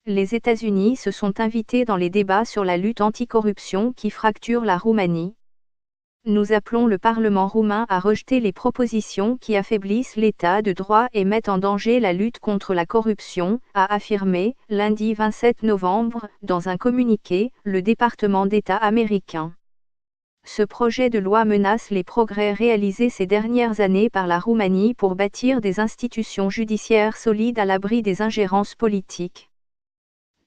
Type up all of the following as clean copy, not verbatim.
les États-Unis se sont invités dans les débats sur la lutte anticorruption qui fracture la Roumanie. Nous appelons le Parlement roumain à rejeter les propositions qui affaiblissent l'état de droit et mettent en danger la lutte contre la corruption, a affirmé, lundi 27 novembre, dans un communiqué, le département d'État américain. Ce projet de loi menace les progrès réalisés ces dernières années par la Roumanie pour bâtir des institutions judiciaires solides à l'abri des ingérences politiques.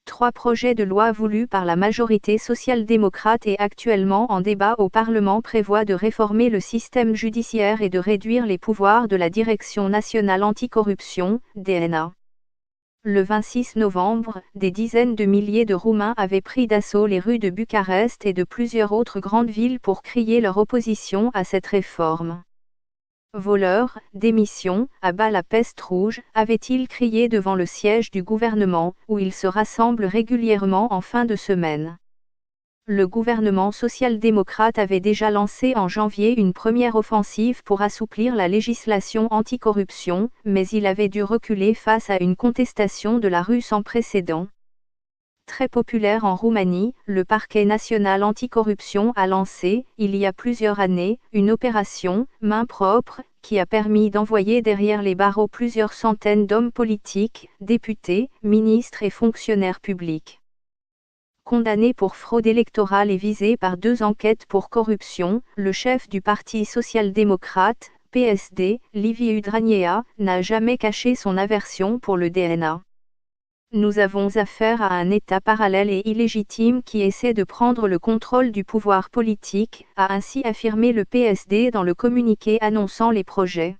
3 projets de loi voulus par la majorité social-démocrate et actuellement en débat au Parlement prévoient de réformer le système judiciaire et de réduire les pouvoirs de la Direction nationale anticorruption, DNA. Le 26 novembre, des dizaines de milliers de Roumains avaient pris d'assaut les rues de Bucarest et de plusieurs autres grandes villes pour crier leur opposition à cette réforme. Voleurs, démission, à bas la peste rouge, avait-il crié devant le siège du gouvernement, où il se rassemble régulièrement en fin de semaine. Le gouvernement social-démocrate avait déjà lancé en janvier une première offensive pour assouplir la législation anticorruption, mais il avait dû reculer face à une contestation de la rue sans précédent. Très populaire en Roumanie, le parquet national anticorruption a lancé, il y a plusieurs années, une opération « main propre » qui a permis d'envoyer derrière les barreaux plusieurs centaines d'hommes politiques, députés, ministres et fonctionnaires publics. Condamné pour fraude électorale et visé par 2 enquêtes pour corruption, le chef du Parti social-démocrate, PSD, Liviu Dragnea, n'a jamais caché son aversion pour le DNA. Nous avons affaire à un État parallèle et illégitime qui essaie de prendre le contrôle du pouvoir politique, a ainsi affirmé le PSD dans le communiqué annonçant les projets.